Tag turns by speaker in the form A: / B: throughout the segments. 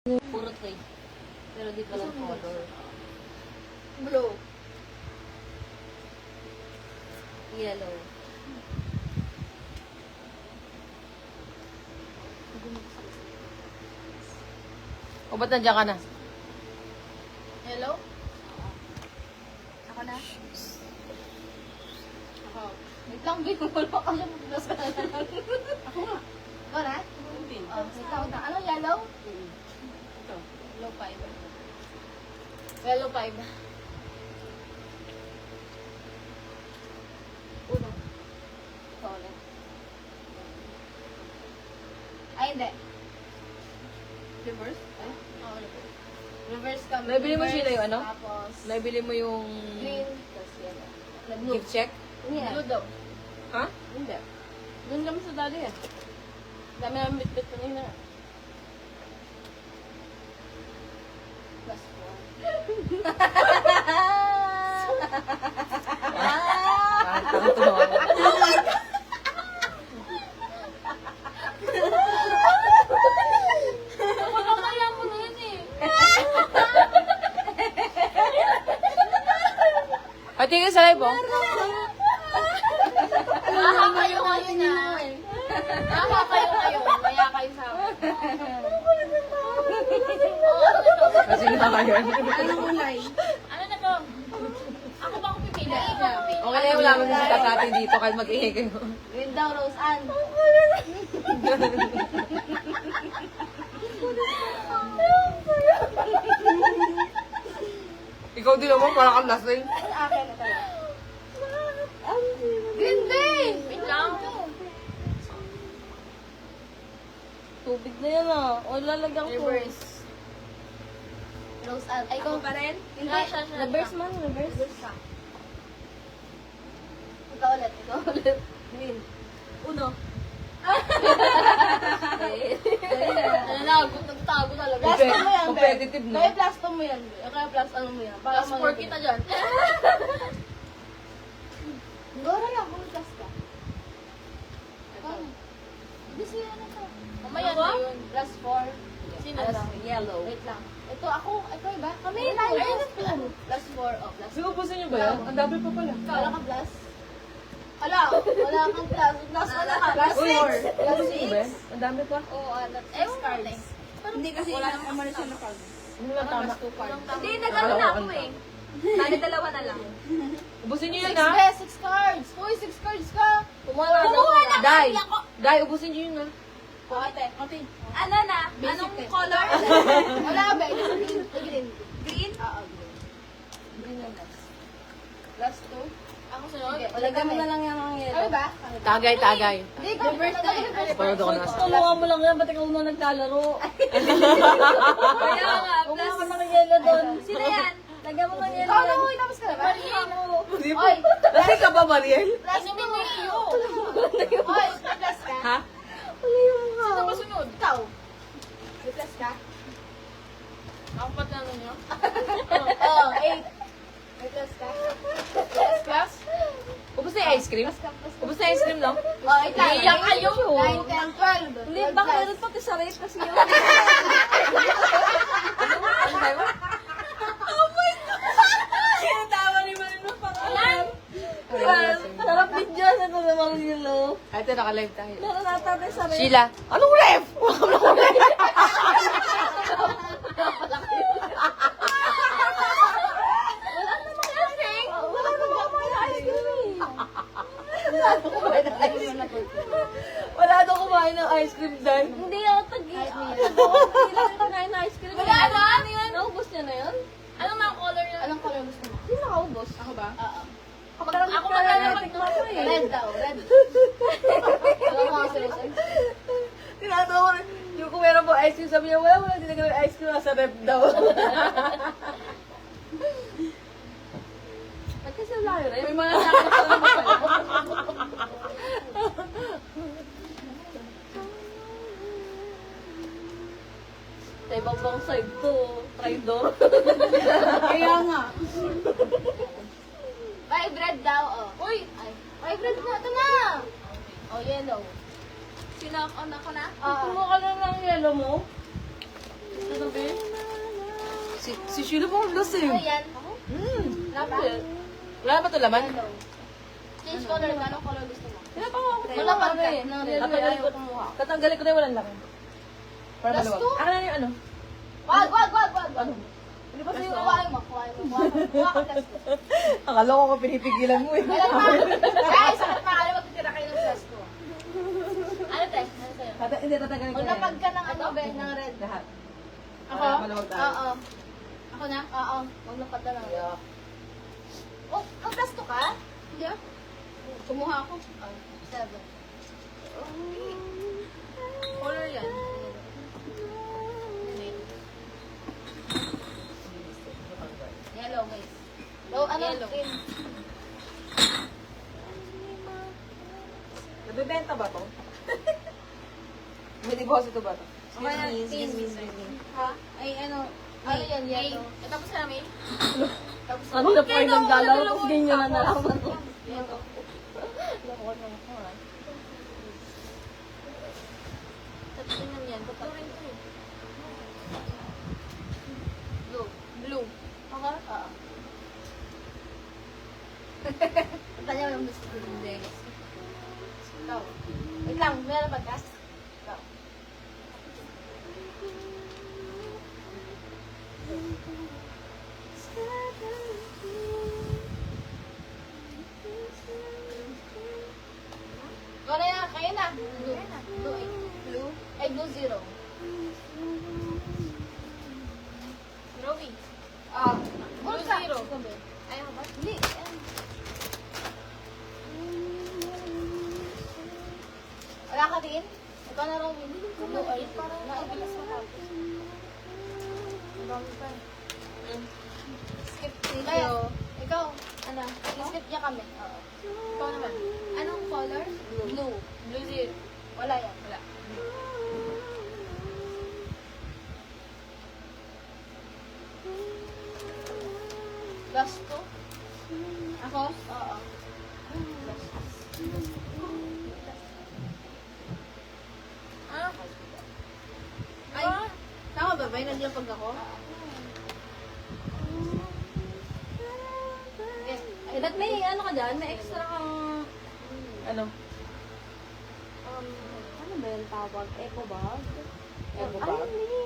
A: Puro trade. Pero di pa lang color.
B: Blue.
A: Yellow.
C: O ba't nandiyan ka na?
B: Hello? Ako na? Ako. Wait lang, babe. Wala ka lang. Plus ka na lang. Ako nga. Ako na? Oh, wait lang. Anong yellow?
A: Ito.
B: Yellow 5. Yellow 5. Uno. Ito ulit. Ay, hindi.
A: Reverse?
B: Ay, oo, reverse. Reverse kami.
C: Naibili mo sila yung ano?
B: Tapos,
C: Naibili mo yung
B: green. Tapos yellow. Nag-blue.
C: gift check?
B: Hindi.
A: Blue daw.
C: Ha?
A: Hindi. Doon kami sa dali eh. Dami namin bit-bit kanina.
B: Plus 4.
C: Tama-tama.
B: Kaya mo na yun eh.
C: Ay, tingin sa live, oh.
B: Baka kayo ngayon na. Baka kayo ngayon. Kaya kayo sa akin.
C: Kasi na kayo.
B: Anong ulay? Ano na to? Ako ba ako pipili? Ako pipili.
C: Okay na yung wala mo si tatati dito kahit mag-ihi kayo.
B: Green daw, Rose Ann.
C: Ikaw din naman, parang kang lasing.
B: Ang akin na talaga. Green day! Wait lang.
A: Tubig na yan ah. O lalagyan ko.
B: Reverse. Rose Ann. Ay, ikaw pa rin? Hindi.
A: Reverse man, reverse.
B: Reverse ka. Ikaw ulit. Ikaw ulit. Green. Uno. Ano na, nagtago talaga. Plus mo yan, Beb.
C: Competitive, no?
B: Kaya plus mo yan, Beb. Kaya plus ano mo yan. Para
A: Plus 4 kita dyan.
B: Gora lang, kung plus ka. Ikaw. Hindi siya na to.
A: Mamaya
B: Ako?
A: na yun.
B: Plus 4.
A: Sino?
B: Ano?
A: Yellow.
B: Wait lang. Ito ako, ito iba. Kami tayo. Plus 4, oh, plus 4.
C: Sige, ubusin niyo ba yan? Ang dami pa pala.
B: Wala kang plus? Wala kang plus. Plus wala ka. Plus
C: Uy,
B: 6. Plus
C: ubusin niyo ba yan?
B: 6.
C: Ang dami pa.
B: Oo, X cards.
D: Hindi kasi wala nang amaris na pag.
C: Ano lang tama?
D: Hindi, nag-ano na ako eh. Bali, dalawa na lang.
C: Ubusin niyo
B: 6
C: yun, ha?
B: best, 6 cards. Uy, 6 cards ka.
A: Kumuha na ako.
C: Dai! Dai, ubusin niyo yun, ha?
B: Ate.
D: Ano na? Anong color?
B: Wala ba? Green. Green.
D: Green?
B: Oo, green. Green yung last. Last 2.
A: Ako sunod.
B: Okay,
A: Lagyan mo na lang yan ang
B: Ano
A: yellow.
B: ba?
C: Tagay, tagay.
B: Hindi, reverse na yun.
C: Parang ako na.
A: Tulungan mo lang yan, ba't ikaw na naglalaro?
D: Kaya nga,
A: Kumuha ka
D: plus.
A: ng yellow doon.
D: Sino yan?
A: Lagyan mo ng yellow
B: Ikaw na,
A: yan.
B: uy, tapos ka na ba?
C: Hindi po.
B: Oy,
C: Lasing ka ba, Mariel?
B: plus 2. Oy, plus ka.
C: Ha?
B: Sino ba sunod? Ikaw. May plus ka?
A: Ako pa tanong niyo.
B: Oo, 8. May plus ka? Plus?
C: Ubus na yung ice cream?
B: Plus ka, plus ka.
C: Ubus na yung ice cream, no?
B: Oh, ikaw.
A: Iiyak kayo.
B: 9, 10, 12.
A: Hindi, baka meron pati sa rate kasi yun.
C: Ano tayo?
A: Sinatawa ni Marino pangalan. Sarap video sa ito naman yellow.
C: Ay, ito, naka-live tayo.
A: Meron natin sa rate.
C: Sheila, anong ref? Anong ref?
A: Wala namang kumain ng ice cream.
C: Wala daw kumain ng ice cream dahil.
A: Hindi ako hindi lang kakain ng ice cream.
B: Wala na? Ano yun?
A: Naubos niya na yun?
B: Anong mga color yun? Anong color gusto mo?
A: Hindi nakaubos.
B: Ako ba? Oo.
A: Ako maglalapit mo ako eh.
B: Red daw, red. Alam mo kasi Rosan?
C: Tinatawa ko rin. Yung kung meron po ice cream, sabi niya, wala, hindi na kami ice cream, nasa ref daw.
A: Ba't kasi wala yun eh?
B: May mga nakakita naman pala.
A: Sa ibang bang side to, traidor.
B: Kaya nga. Vibrate daw, oh. Uy! Ay, vibrate na, ito na! Oh, yellow.
D: Sino ako na?
B: Oo.
A: Kumuha ka na ng yellow mo. Ito
C: Si Sheila po ang lasing.
B: Ano yan?
C: Wala ba ito laman?
B: Change color. Anong color gusto mo?
C: Tinatawa ko.
B: Malapad ka.
C: Tatanggalin ko. Tatanggalin ko na yung walang laman. Para
B: Last
C: maluwag.
B: two?
C: Akin na yung ano.
B: Wag. Hindi ba sa'yo kuhain mo? Kuha ka plus two.
C: Akala ko pinipigilan mo eh.
B: Kailan pa? Guys, sa pangalan magtitira kayo ng plus two. Ano, te? Ano sa'yo?
C: Hindi, tatanggalin ko na
B: Magpapag
C: yan.
B: ka ng ano, be, ng red.
C: Lahat.
B: Ako?
C: Para maluwag tayo.
B: Oo. Ako na? Oo. Maglapad na lang. Oh, mag-plus two ka? Hindi ah. Kumuha ako. 7. Color yan. Yellow, guys. Oh, ano?
D: Yellow.
B: Green.
C: Nabibenta ba to? May deposit ba to?
B: Okay na, pin. Ha? Ay, ano? Ano yan? Yellow.
D: Tapos namin.
B: Tapos
C: Ano na po ay naglalaro ko ganyan na nalaman ko.
B: yellow.
D: Tapos tingnan yan. Blue rin to eh.
B: Blue.
D: Blue.
B: Ako? Oo. Tanya mo yung gusto ko. Hindi. Ikaw. Wait lang, meron ba gas? Ikaw. Ikaw na yan, kayo na. Blue. Blue 8. Blue? Ay, blue 0.
D: Rowie.
B: Ah.
D: Blue
B: Bulsa.
D: 0.
B: Ikaw ba?
D: Ayaw ba?
B: Hindi. Ayan. Wala ka din? Ikaw na raw, Winnie. Blue ay parang naibigas mo tapos. Ang dami pa eh. Skip kayo. Ikaw. Ano? Skip niya kami. Oo.
D: Ikaw naman.
B: Anong color? Blue.
D: Blue 0.
B: Wala yan.
D: Wala.
B: Last two? Ako? Oo.
D: Ah.
B: Ay, tama ba ba? Naglapag ako?
A: Eh, ba't may ano ka dyan? May extra kang...
C: Ano?
A: Ano ba yung tawag? Eco bag?
C: Eco
A: Ay,
C: bag?
A: hindi.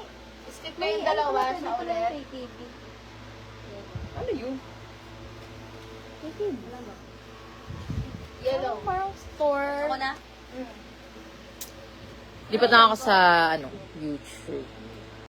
B: Skip kayong dalawa
A: ano
B: sa
A: pala
B: ulit.
A: kay TV?
C: Ano yun?
A: Kay TV. Wala ba?
B: Yellow.
A: Parang store.
D: Ako na.
C: Lipat na ako sa, YouTube.